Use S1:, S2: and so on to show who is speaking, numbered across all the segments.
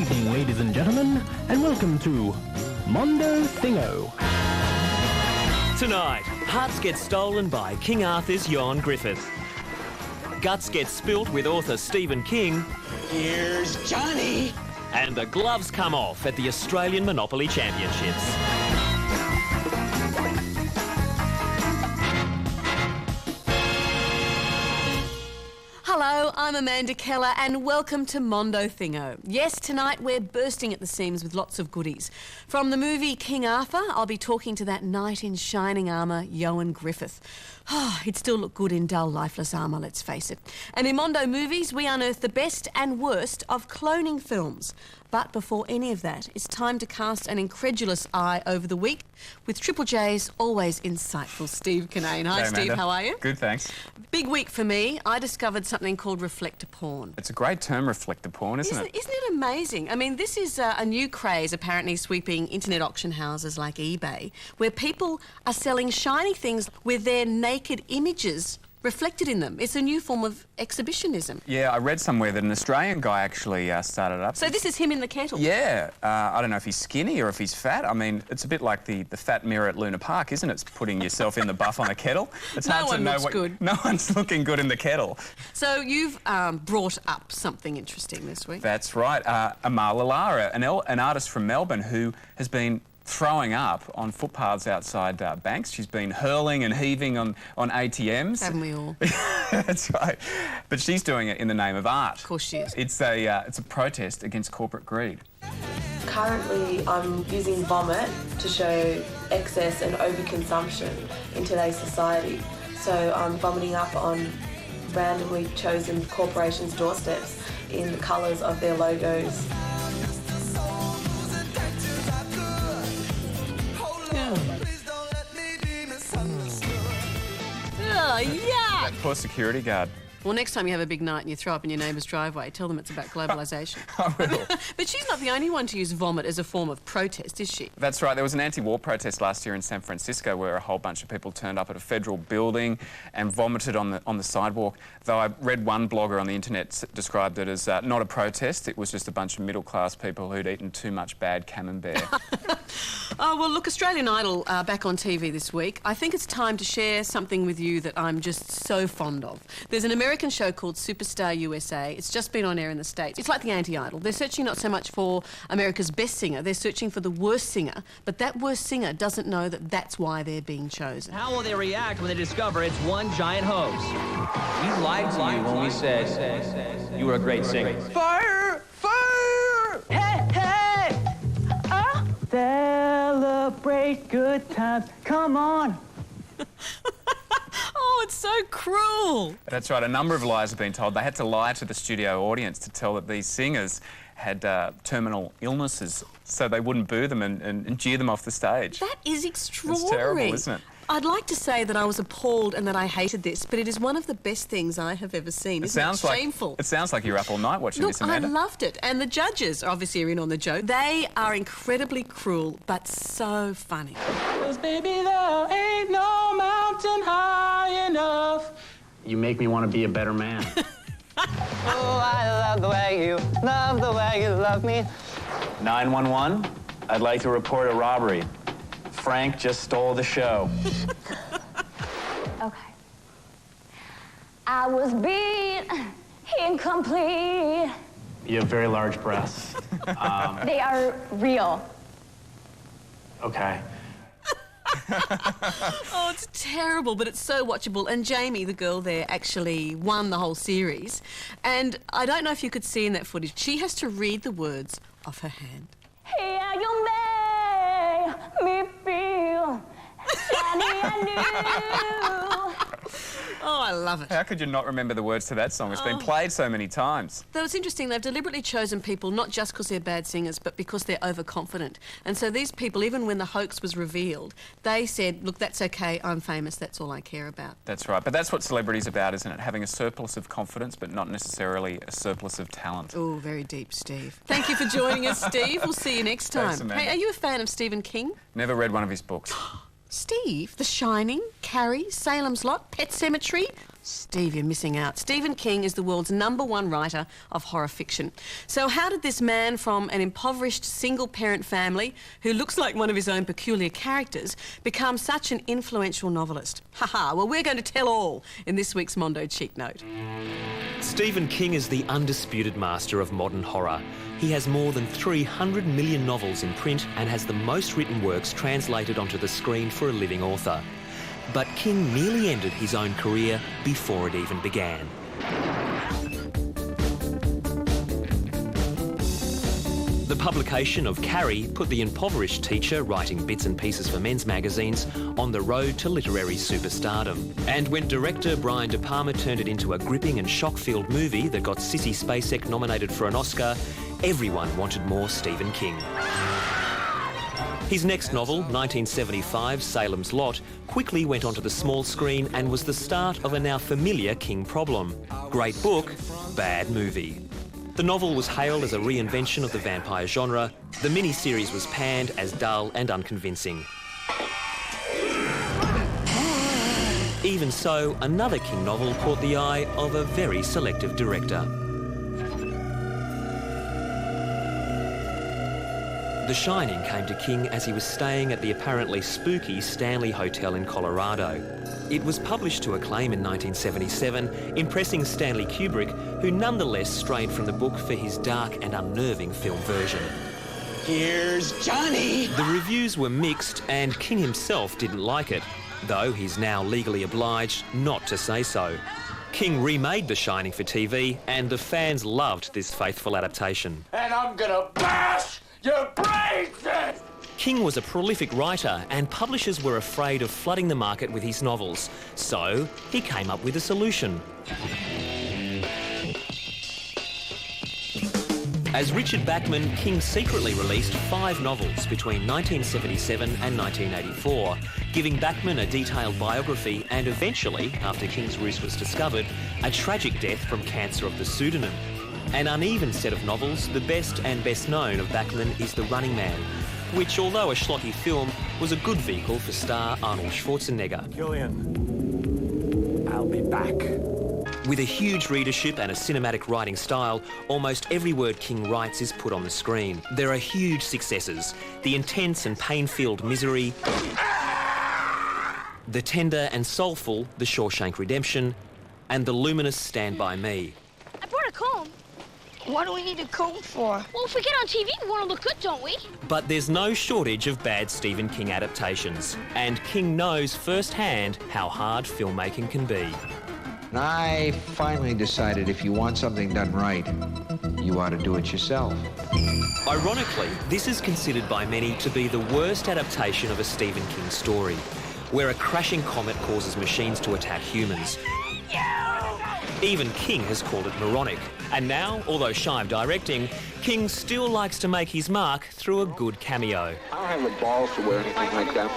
S1: evening, ladies and gentlemen, and welcome to Mondo Thingo.
S2: Tonight, hearts get stolen by King Arthur's Ioan Griffith. Guts get spilt with author Stephen King.
S3: Here's Johnny.
S2: And the gloves come off at the Australian Monopoly Championships.
S4: Hello, I'm Amanda Keller and welcome to Mondo Thingo. Yes, tonight we're bursting at the seams with lots of goodies. From the movie King Arthur, I'll be talking to that knight in shining armour, Ioan Griffith. He'd still look good in dull, lifeless armour, let's face it. And in Mondo Movies, we unearth the best and worst of cloning films. But before any of that, it's time to cast an incredulous eye over the week with Triple J's always insightful Steve Kinane. Hi, Steve,
S5: Amanda.
S4: how are you?
S5: Good, thanks.
S4: Big week for me. I discovered something called reflector porn.
S5: It's a great term, reflector porn, isn't it?
S4: Isn't it amazing? I mean, this is a new craze apparently sweeping internet auction houses like eBay, where people are selling shiny things with their naked images reflected in them. It's a new form of exhibitionism.
S5: Yeah, I read somewhere that an Australian guy actually started up.
S4: So this is him in the kettle?
S5: Yeah. I don't know if he's skinny or if he's fat. I mean, it's a bit like the fat mirror at Luna Park, isn't it? It's putting yourself in the buff on a kettle. It's
S4: No
S5: hard
S4: one
S5: to know
S4: looks
S5: what...
S4: good.
S5: No one's looking good in the kettle.
S4: So you've brought up something interesting this week.
S5: That's right. Amala Lara, an artist from Melbourne who has been throwing up on footpaths outside banks. She's been hurling and heaving on ATMs.
S4: Haven't we all?
S5: That's right. But she's doing it in the name of art.
S4: Of course she is.
S5: It's a protest against corporate greed.
S6: Currently, I'm using vomit to show excess and overconsumption in today's society. So I'm vomiting up on randomly chosen corporations' doorsteps in the colours of their logos.
S4: Oh, yuck!
S5: That poor security guard.
S4: Well, next time you have a big night and you throw up in your neighbour's driveway, tell them it's about globalisation.
S5: I will.
S4: But she's not the only one to use vomit as a form of protest, is she?
S5: That's right. There was an anti-war protest last year in San Francisco where a whole bunch of people turned up at a federal building and vomited on the sidewalk. Though I read one blogger on the internet described it as not a protest, it was just a bunch of middle-class people who'd eaten too much bad camembert.
S4: Oh, well, look, Australian Idol back on TV this week. I think it's time to share something with you that I'm just so fond of. There's an American show called Superstar USA. It's just been on air in the States. It's like the anti-Idol. They're searching not so much for America's best singer, they're searching for the worst singer, but that worst singer doesn't know that that's why they're being chosen.
S7: How will they react when they discover it's one giant hoax? We lied to you when we said you were a great singer.
S3: Fire! Fire!
S8: Hey, hey! Celebrate good times. Come on.
S4: Oh, it's so cruel.
S5: That's right. A number of lies have been told. They had to lie to the studio audience to tell that these singers had terminal illnesses so they wouldn't boo them and jeer them off the stage.
S4: That is extraordinary.
S5: It's terrible, isn't it?
S4: I'd like to say that I was appalled and that I hated this, but it is one of the best things I have ever seen. Isn't it shameful?
S5: It sounds like you're up all night watching
S4: Look,
S5: this, Amanda.
S4: I loved it. And the judges obviously are in on the joke. They are incredibly cruel, but so funny.
S8: 'Cause baby, there ain't no mountain high enough.
S9: You make me want to be a better man.
S8: Oh, I love the way you love me.
S9: 911, I'd like to report a robbery. Frank just stole the show.
S10: Okay. I was being incomplete.
S9: You have very large breasts.
S10: They are real.
S9: Okay.
S4: Oh, it's terrible, but it's so watchable. And Jamie, the girl there, actually won the whole series. And I don't know if you could see in that footage, she has to read the words off her hand.
S10: Here you make me feel shiny and new.
S4: Oh, I love it.
S5: How could you not remember the words to that song? It's been played so many times.
S4: Though it's interesting, they've deliberately chosen people not just because they're bad singers, but because they're overconfident. And so these people, even when the hoax was revealed, they said, look, that's okay, I'm famous, that's all I care about.
S5: That's right. But that's what celebrity's about, isn't it? Having a surplus of confidence, but not necessarily a surplus of talent.
S4: Oh, very deep, Steve. Thank you for joining us, Steve. We'll see you next time.
S5: Thanks, Amanda.
S4: Hey, are you a fan of Stephen King?
S5: Never read one of his books.
S4: Steve, The Shining, Carrie, Salem's Lot, Pet Sematary. Steve, you're missing out. Stephen King is the world's #1 writer of horror fiction. So how did this man from an impoverished single-parent family, who looks like one of his own peculiar characters, become such an influential novelist? Haha, well, we're going to tell all in this week's Mondo Cheek Note.
S2: Stephen King is the undisputed master of modern horror. He has more than 300 million novels in print and has the most written works translated onto the screen for a living author. But King nearly ended his own career before it even began. The publication of Carrie put the impoverished teacher writing bits and pieces for men's magazines on the road to literary superstardom. And when director Brian De Palma turned it into a gripping and shock-filled movie that got Sissy Spacek nominated for an Oscar, everyone wanted more Stephen King. His next novel, 1975's Salem's Lot, quickly went onto the small screen and was the start of a now familiar King problem. Great book, bad movie. The novel was hailed as a reinvention of the vampire genre. The miniseries was panned as dull and unconvincing. Even so, another King novel caught the eye of a very selective director. The Shining came to King as he was staying at the apparently spooky Stanley Hotel in Colorado. It was published to acclaim in 1977, impressing Stanley Kubrick, who nonetheless strayed from the book for his dark and unnerving film version.
S3: Here's Johnny!
S2: The reviews were mixed and King himself didn't like it, though he's now legally obliged not to say so. King remade The Shining for TV and the fans loved this faithful adaptation.
S3: And I'm gonna bash your brains in!
S2: King was a prolific writer and publishers were afraid of flooding the market with his novels, so he came up with a solution. As Richard Bachman, King secretly released 5 novels between 1977 and 1984, giving Bachman a detailed biography and eventually, after King's ruse was discovered, a tragic death from cancer of the pseudonym. An uneven set of novels, the best and best known of Bachman is The Running Man, which, although a schlocky film, was a good vehicle for star Arnold Schwarzenegger.
S1: Julian, I'll be back.
S2: With a huge readership and a cinematic writing style, almost every word King writes is put on the screen. There are huge successes: the intense and pain-filled Misery, the tender and soulful The Shawshank Redemption, and the luminous Stand By Me.
S10: I brought a comb.
S11: What do we need a comb for?
S10: Well, if we get on TV, we want to look good, don't we?
S2: But there's no shortage of bad Stephen King adaptations, and King knows firsthand how hard filmmaking can be.
S12: I finally decided if you want something done right, you ought to do it yourself.
S2: Ironically, this is considered by many to be the worst adaptation of a Stephen King story, where a crashing comet causes machines to attack humans. Even King has called it moronic. And now, although shy of directing, King still likes to make his mark through a good cameo.
S12: I don't have the balls to wear anything like that.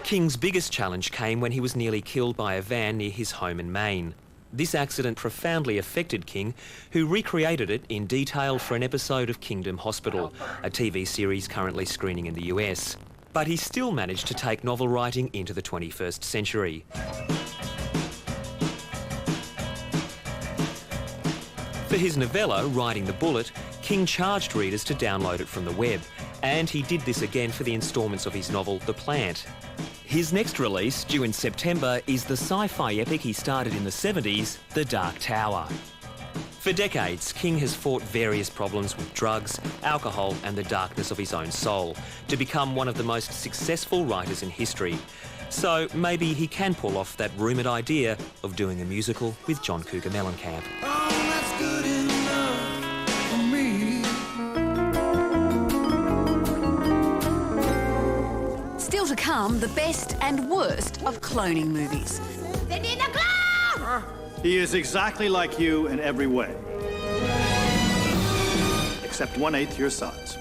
S2: King's biggest challenge came when he was nearly killed by a van near his home in Maine. This accident profoundly affected King, who recreated it in detail for an episode of Kingdom Hospital, a TV series currently screening in the US. But he still managed to take novel writing into the 21st century. For his novella, Riding the Bullet, King charged readers to download it from the web, and he did this again for the instalments of his novel, The Plant. His next release, due in September, is the sci-fi epic he started in the 70s, The Dark Tower. For decades, King has fought various problems with drugs, alcohol and the darkness of his own soul to become one of the most successful writers in history. So maybe he can pull off that rumoured idea of doing a musical with John Cougar Mellencamp.
S4: Still to come, the best and worst of cloning movies.
S10: They need a glove!
S13: He is exactly like you in every way. Except 1/8 your size.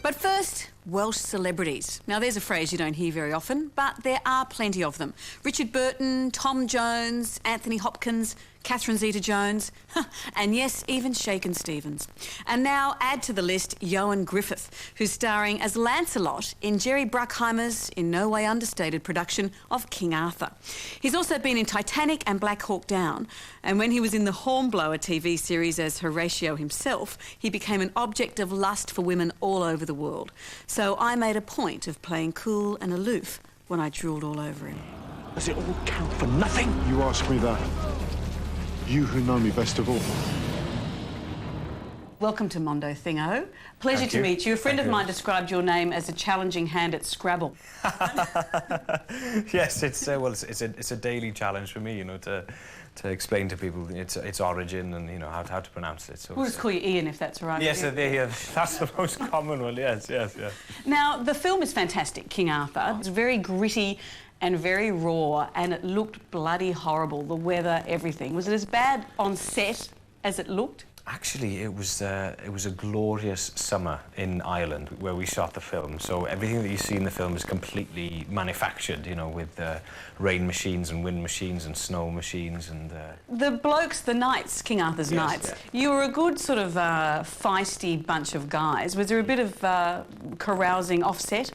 S4: But first, Welsh celebrities. Now, there's a phrase you don't hear very often, but there are plenty of them. Richard Burton, Tom Jones, Anthony Hopkins, Catherine Zeta-Jones, and yes, even Shakin' Stevens. And now add to the list Ioan Gruffudd, who's starring as Lancelot in Jerry Bruckheimer's in no way understated production of King Arthur. He's also been in Titanic and Black Hawk Down, and when he was in the Hornblower TV series as Horatio himself, he became an object of lust for women all over the world. So I made a point of playing cool and aloof when I drooled all over him.
S14: Does it all count for nothing?
S15: You ask me that. You who know me best of all.
S4: Welcome to Mondo Thingo. Pleasure to meet you. A friend of mine described your name as a challenging hand at Scrabble.
S16: Yes, it's a daily challenge for me, you know, to explain to people its origin and, you know, how to pronounce it. So
S4: we'll just call you Ian if that's all right.
S16: Yes, that's the most common one. Yes.
S4: Now the film is fantastic, King Arthur. It's very gritty and very raw, and it looked bloody horrible. The weather, everything. Was it as bad on set as it looked?
S16: Actually, it was a glorious summer in Ireland where we shot the film. So everything that you see in the film is completely manufactured, you know, with rain machines and wind machines and snow machines and...
S4: The blokes, the knights, King Arthur's knights, you were a good sort of feisty bunch of guys. Was there a bit of carousing offset?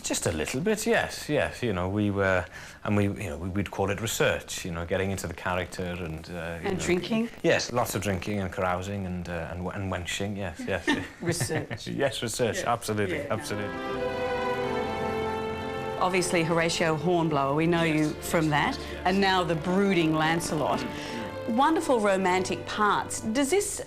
S16: Just a little bit, yes. You know, we'd call it research. You know, getting into the character and
S4: drinking.
S16: Yes, lots of drinking and carousing and wenching. Yes.
S4: Research.
S16: Yes, research. Yeah. Absolutely.
S4: Obviously, Horatio Hornblower. We know you from that, and now the brooding Lancelot. Wonderful romantic parts. Does this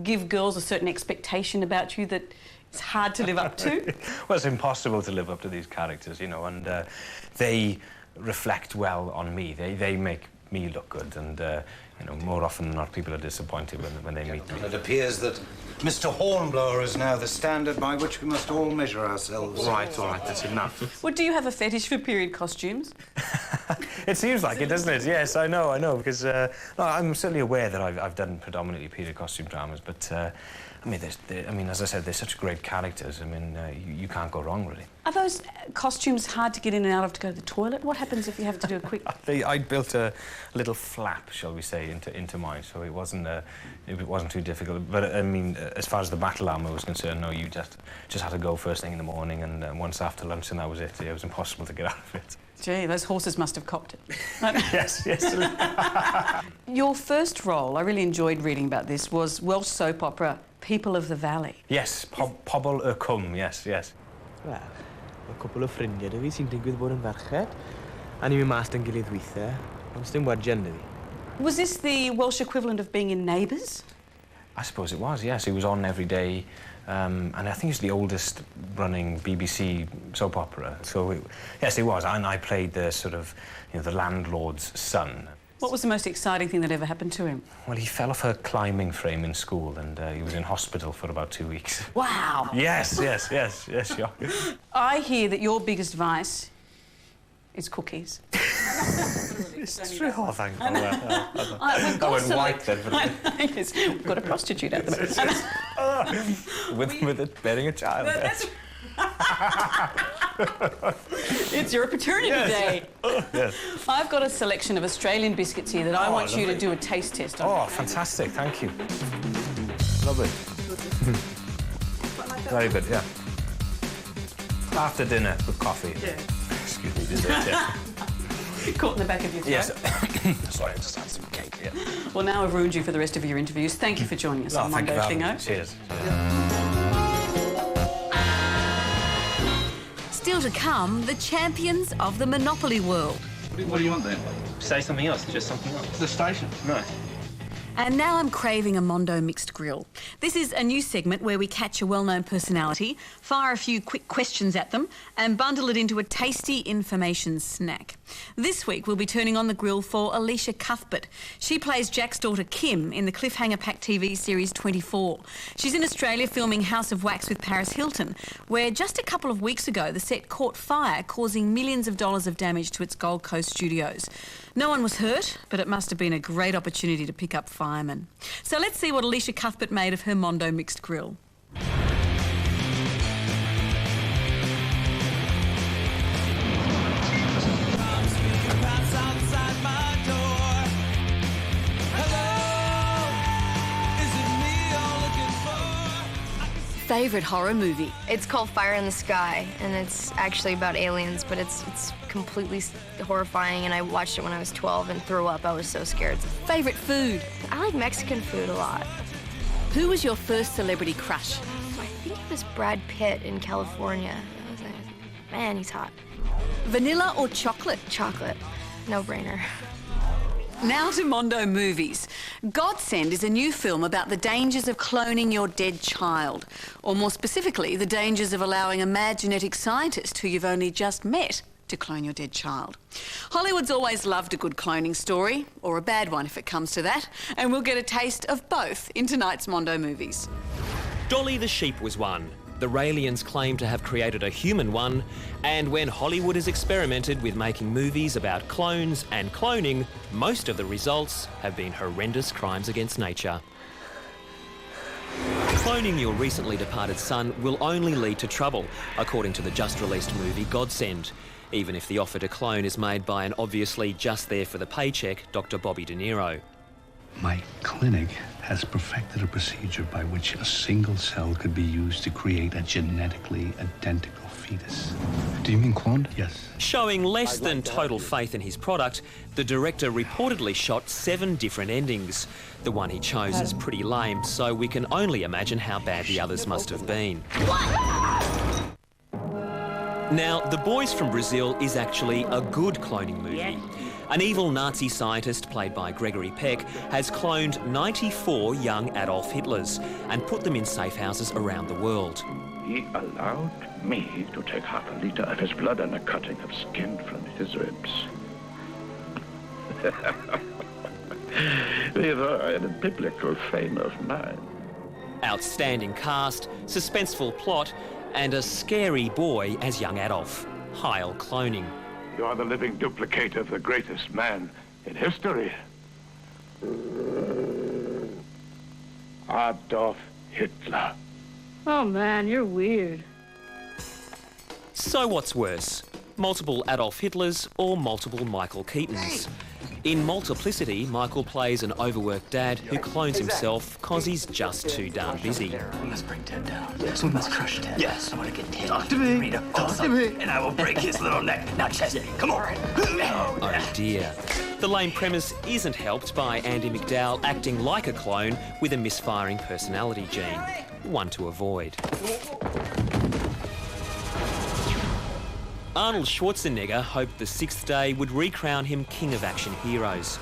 S4: give girls a certain expectation about you that it's hard to live up to?
S16: Well, it's impossible to live up to these characters, you know, and they reflect well on me. They make me look good, and you know, more often than not, people are disappointed when they meet me.
S17: It appears that Mr. Hornblower is now the standard by which we must all measure ourselves.
S16: All right, that's enough.
S4: Well, do you have a fetish for period costumes?
S16: It seems like it, doesn't it? Yes, I know, because no, I'm certainly aware that I've done predominantly period costume dramas, but I mean, as I said, they're such great characters. I mean, you can't go wrong, really.
S4: Are those costumes hard to get in and out of to go to the toilet? What happens if you have to do a quick...
S16: I built a little flap, shall we say, into mine, so it wasn't too difficult. But, I mean, as far as the battle armour was concerned, no, you just had to go first thing in the morning, and once after lunch, and that was it. It was impossible to get out of it.
S4: Gee, those horses must have copped it.
S16: Yes.
S4: Your first role, I really enjoyed reading about this, was Welsh soap opera People of the Valley.
S16: Yes, Pobl y Cwm, yes.
S18: Wel, mae cwpl o ffrindiau dy fi sy'n digwydd bod yn ferched, a ni'n mynd mas yn gilydd weithiau, ond sdim wedgen dy fi.
S4: Was this the Welsh equivalent of being in Neighbours?
S16: I suppose it was, yes. He was on every day, and I think it's the oldest running BBC soap opera. So, yes, it was, and I played the sort of, you know, the landlord's son.
S4: What was the most exciting thing that ever happened to him?
S16: Well, he fell off a climbing frame in school, and he was in hospital for about 2 weeks.
S4: Wow!
S16: Yes, sure.
S4: I hear that your biggest vice is cookies.
S16: It's true. Oh, thank you.
S4: I
S16: went white then.
S4: Yes, we've got a prostitute out there.
S16: with it bearing a child.
S4: It's your paternity day.
S16: Yes.
S4: I've got a selection of Australian biscuits here that I want you to do a taste test on.
S16: Oh, fantastic. Thank you. Lovely. Very good, yeah. After dinner with coffee.
S4: Yeah.
S16: Excuse me, dessert, yeah.
S4: Caught in the back of your throat?
S16: Yes. Sorry, I just had some cake, yeah.
S4: Well, now I've ruined you for the rest of your interviews. Thank you for joining us on Mondo Thingo.
S16: Cheers.
S4: Still to come, the champions of the Monopoly world.
S19: What do you want then?
S18: Say something else, just something else.
S19: The station?
S18: No.
S4: And now I'm craving a Mondo mixed grill. This is a new segment where we catch a well-known personality, fire a few quick questions at them, and bundle it into a tasty information snack. This week we'll be turning on the grill for Alicia Cuthbert. She plays Jack's daughter Kim in the cliffhanger-packed TV series 24. She's in Australia filming House of Wax with Paris Hilton, where just a couple of weeks ago the set caught fire, causing millions of dollars of damage to its Gold Coast studios. No one was hurt, but it must have been a great opportunity to pick up firemen. So let's see what Alicia Cuthbert made of her Mondo mixed grill. favourite horror movie?
S19: It's called Fire in the Sky, and it's actually about aliens, but it's completely horrifying, and I watched it when I was 12 and threw up. I was so scared.
S4: Favourite food?
S19: I like Mexican food a lot.
S4: Who was your first celebrity crush?
S19: I think it was Brad Pitt in California. I was like, man, he's hot.
S4: Vanilla or chocolate?
S19: Chocolate. No brainer.
S4: Now to Mondo Movies. Godsend is a new film about the dangers of cloning your dead child, or more specifically, the dangers of allowing a mad genetic scientist who you've only just met to clone your dead child. Hollywood's always loved a good cloning story, or a bad one if it comes to that, and we'll get a taste of both in tonight's Mondo Movies.
S2: Dolly the sheep was one. The Raelians claim to have created a human one, and when Hollywood has experimented with making movies about clones and cloning, most of the results have been horrendous crimes against nature. Cloning your recently departed son will only lead to trouble, according to the just-released movie Godsend, even if the offer to clone is made by an obviously just there for the paycheck Dr. Bobby De Niro.
S20: My clinic has perfected a procedure by which a single cell could be used to create a genetically identical fetus. Do you mean cloned? Yes.
S2: Showing less than total faith in his product, the director reportedly shot 7 different endings. The one he chose is pretty lame, so we can only imagine how bad the others must have been. Now, The Boys from Brazil is actually a good cloning movie. An evil Nazi scientist, played by Gregory Peck, has cloned 94 young Adolf Hitlers and put them in safe houses around the world.
S21: He allowed me to take half a litre of his blood and a cutting of skin from his ribs. They were in a biblical frame of mind.
S2: Outstanding cast, suspenseful plot, and a scary boy as young Adolf. Heil cloning.
S21: You are the living duplicate of the greatest man in history. Adolf Hitler.
S11: Oh, man, you're weird.
S2: So what's worse? Multiple Adolf Hitlers or multiple Michael Keatons? In Multiplicity, Michael plays an overworked dad who clones himself cause he's just too darn busy.
S22: We must bring Ted down. Yes, we must crush Ted. Yes, I want to get Ted.
S14: Talk to me.
S22: Talk to me. And I will break his little neck. Now, Chesney, come on.
S2: Oh dear. The lame premise isn't helped by Andy McDowell acting like a clone with a misfiring personality gene. One to avoid. Arnold Schwarzenegger hoped the 6th day would recrown him king of action heroes.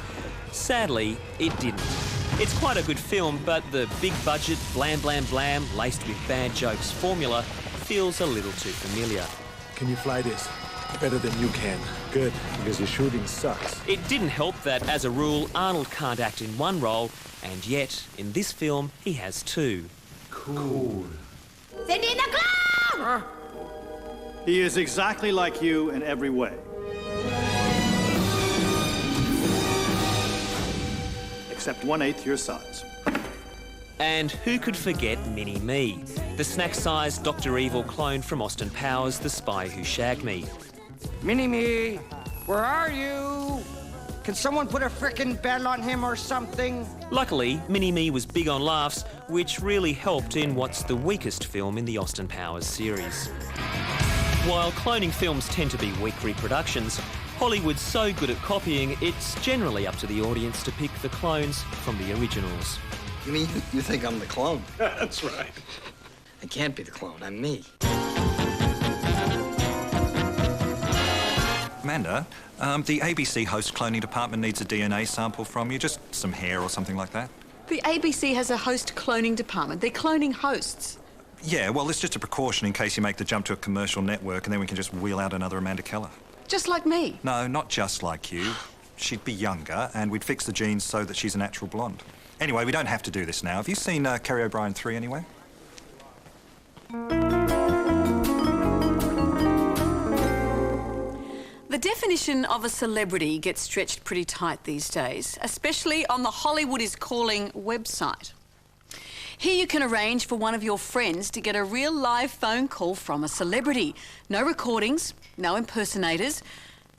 S2: Sadly, it didn't. It's quite a good film, but the big budget, blam blam blam, laced with bad jokes formula feels a little too familiar.
S15: Can you fly this? Better than you can. Good, because your shooting sucks.
S2: It didn't help that, as a rule, Arnold can't act in one role, and yet, in this film, he has 2.
S15: Cool.
S10: Send in the clown!
S13: He is exactly like you in every way. Except 1/8 your size.
S2: And who could forget Mini-Me, the snack-sized Dr. Evil clone from Austin Powers, The Spy Who Shagged Me.
S23: Mini-Me, where are you? Can someone put a frickin' bell on him or something?
S2: Luckily, Mini-Me was big on laughs, which really helped in what's the weakest film in the Austin Powers series. While cloning films tend to be weak reproductions, Hollywood's so good at copying, it's generally up to the audience to pick the clones from the originals.
S22: You mean you think I'm the clone?
S15: That's right.
S22: I can't be the clone. I'm me.
S24: Amanda, the ABC host cloning department needs a DNA sample from you, just some hair or something like that.
S4: The ABC has a host cloning department. They're cloning hosts.
S24: Yeah, well, it's just a precaution in case you make the jump to a commercial network and then we can just wheel out another Amanda Keller.
S4: Just like me?
S24: No, not just like you. She'd be younger and we'd fix the genes so that she's a natural blonde. Anyway, we don't have to do this now. Have you seen Kerry O'Brien 3 anyway?
S4: The definition of a celebrity gets stretched pretty tight these days, especially on the Hollywood is Calling website. Here you can arrange for one of your friends to get a real live phone call from a celebrity. No recordings, no impersonators,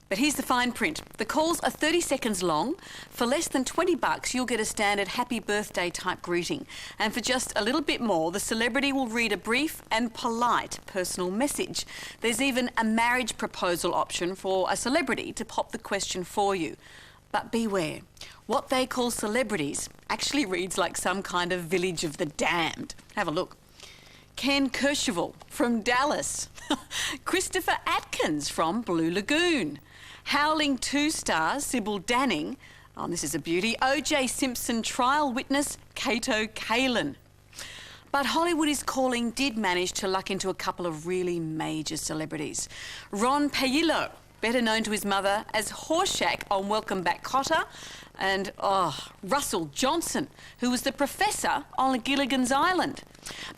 S4: But here's the fine print. The calls are 30 seconds long. For less than $20, you'll get a standard happy birthday type greeting. And for just a little bit more, the celebrity will read a brief and polite personal message. There's even a marriage proposal option for a celebrity to pop the question for you. But beware, what they call celebrities actually reads like some kind of Village of the Damned. Have a look. Ken Kercheval from Dallas. Christopher Atkins from Blue Lagoon. Howling 2 stars Sybil Danning. Oh, this is a beauty. O.J. Simpson trial witness Kato Kaelin. But Hollywood is Calling did manage to luck into a couple of really major celebrities. Ron Paillo, better known to his mother as Horshack on Welcome Back, Kotter, and Russell Johnson, who was the professor on Gilligan's Island.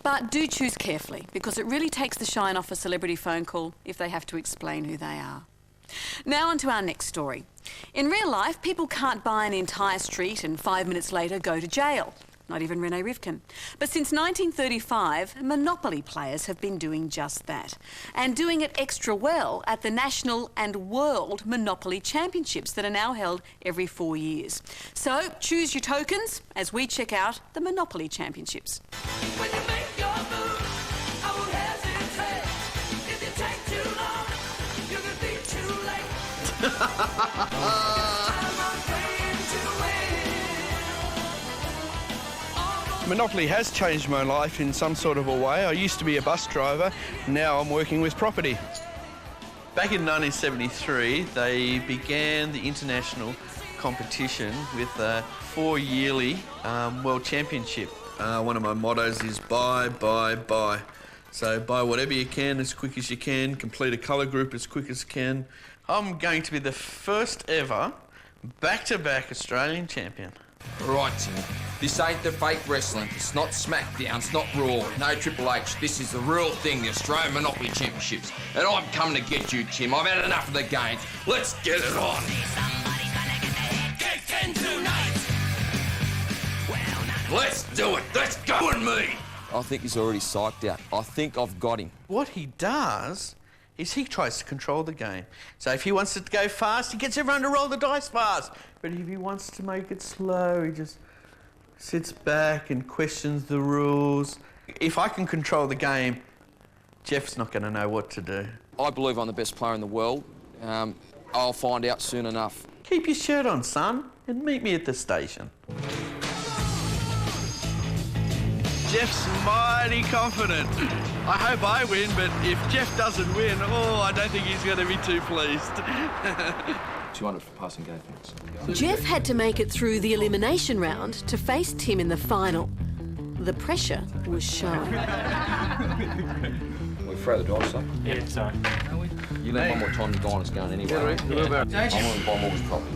S4: But do choose carefully, because it really takes the shine off a celebrity phone call if they have to explain who they are. Now on to our next story. In real life, people can't buy an entire street and 5 minutes later go to jail. Not even Rene Rivkin. But since 1935, Monopoly players have been doing just that. And doing it extra well at the National and World Monopoly Championships that are now held every 4 years. So choose your tokens as we check out the Monopoly Championships.
S3: When you make your move, I won't hesitate. If you take too long, you're gonna be too late.
S6: Monopoly has changed my life in some sort of a way. I used to be a bus driver, now I'm working with property. Back in 1973, they began the international competition with a 4-yearly World Championship. One of my mottos is buy, buy, buy. So buy whatever you can as quick as you can, complete a colour group as quick as you can. I'm going to be the first ever back-to-back Australian champion.
S7: Right, Tim. This ain't the fake wrestling. It's not SmackDown. It's not Raw. No Triple H. This is the real thing, the Australian Monopoly Championships. And I'm coming to get you, Tim. I've had enough of the games. Let's get it on. Let's do it. Let's go and me.
S8: I think he's already psyched out. I think I've got him.
S6: What he does is he tries to control the game. So if he wants it to go fast, he gets everyone to roll the dice fast. But if he wants to make it slow, he just sits back and questions the rules. If I can control the game, Jeff's not going to know what to do.
S8: I believe I'm the best player in the world. I'll find out soon enough.
S6: Keep your shirt on, son, and meet me at the station. Jeff's mighty confident. I hope I win, but if Jeff doesn't win, I don't think he's going to be too pleased.
S8: 200 for passing game points.
S4: Jeff had to make it through the elimination round to face Tim in the final. The pressure was showing.
S8: We throw the dice up.
S18: Yeah, sorry.
S8: You let one more time, the dice going anyway. I'm going to buy mortgage property.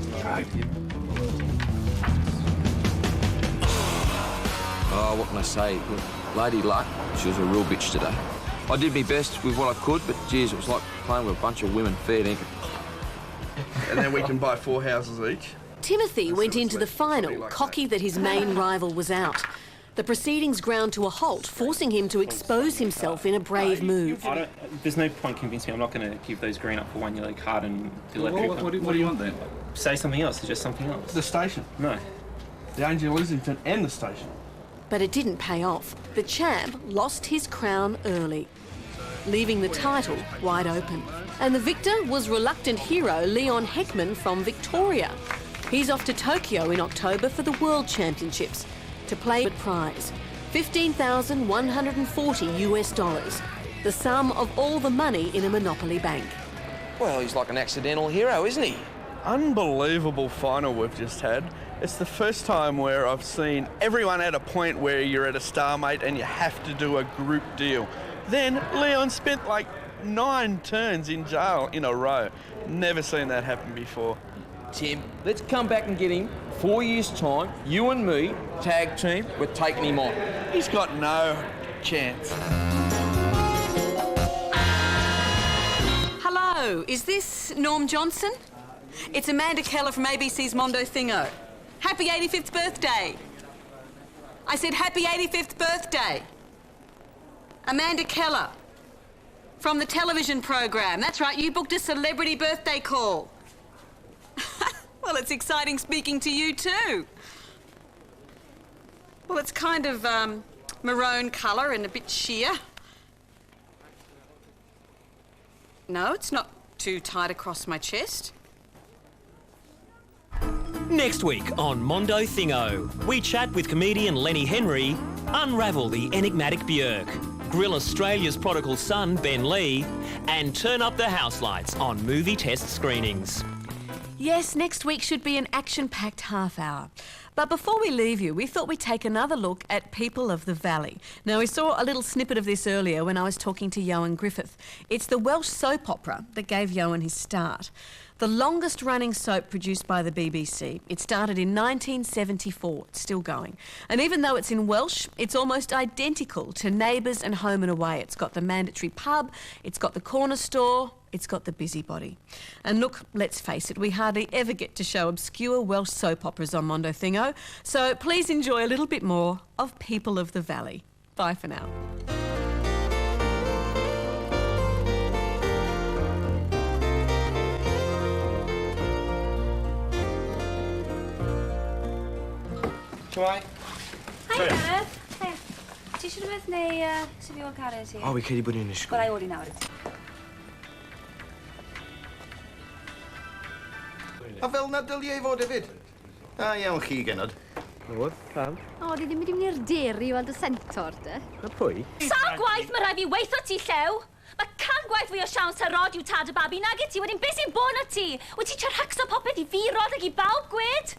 S8: Oh, what can I say? Lady Luck, she was a real bitch today. I did my best with what I could, but geez, it was like playing with a bunch of women fair dinkum.
S6: And then we can buy 4 houses each.
S4: Timothy went into the final, cocky that his main rival was out. The proceedings ground to a halt, forcing him to expose himself in a brave move.
S9: There's no point convincing me. I'm not going to give those green up for 1 yellow card and do
S6: What do you want then?
S9: Say something else, suggest something else.
S6: The station.
S9: No.
S6: The Angel Islington and the station.
S4: But it didn't pay off. The champ lost his crown early, leaving the title wide open. And the victor was reluctant hero Leon Heckman from Victoria. He's off to Tokyo in October for the World Championships to play with prize, $15,140 US, the sum of all the money in a Monopoly bank.
S8: Well, he's like an accidental hero, isn't he?
S6: Unbelievable final we've just had. It's the first time where I've seen everyone at a point where you're at a stalemate and you have to do a group deal. Then Leon spent like 9 turns in jail in a row. Never seen that happen before.
S8: Tim, let's come back and get him. 4 years' time, you and me, tag team, we're taking him on.
S6: He's got no chance.
S4: Hello, is this Norm Johnson? It's Amanda Keller from ABC's Mondo Thingo. Happy 85th birthday. I said happy 85th birthday. Amanda Keller from the television program. That's right, you booked a celebrity birthday call. Well, it's exciting speaking to you too. Well, it's kind of maroon colour and a bit sheer. No, it's not too tight across my chest.
S2: Next week on Mondo Thingo, we chat with comedian Lenny Henry, unravel the enigmatic Björk, grill Australia's prodigal son Ben Lee, and turn up the house lights on movie test screenings.
S4: Yes, next week should be an action-packed half hour. But before we leave you, we thought we'd take another look at People of the Valley. Now, we saw a little snippet of this earlier when I was talking to Ioan Griffith. It's the Welsh soap opera that gave Ioan his start. The longest-running soap produced by the BBC. It started in 1974. It's still going. And even though it's in Welsh, it's almost identical to Neighbours and Home and Away. It's got the mandatory pub, it's got the corner store, it's got the busybody. And look, let's face it, we hardly ever get to show obscure Welsh soap operas on Mondo Thingo, so please enjoy a little bit more of People of the Valley. Bye for now.
S18: Shwai?
S10: Hi, Gareth. Hi. Ti eisiau rhywbeth neu sy'n fi o'n cario ti?
S18: O, fi credu bod ni'n ysgol.
S10: Gwna i odi nawr.
S1: A fel na dyliau i fod hefyd. A iawn chi genod.
S18: Oedd, pam?
S10: O, di ddim wedi mynd i'r deri i weld y sentor, de?
S18: A pwy?
S5: Sa'n gwaith mae rhaid fi weithio ti llew? Mae can gwaith fwy o siawns ta rod yw tad y babi nag i ti, wedyn beth sy'n bod na ti? Wyt ti charhacso popeth i fi rod ag i bawb gwed?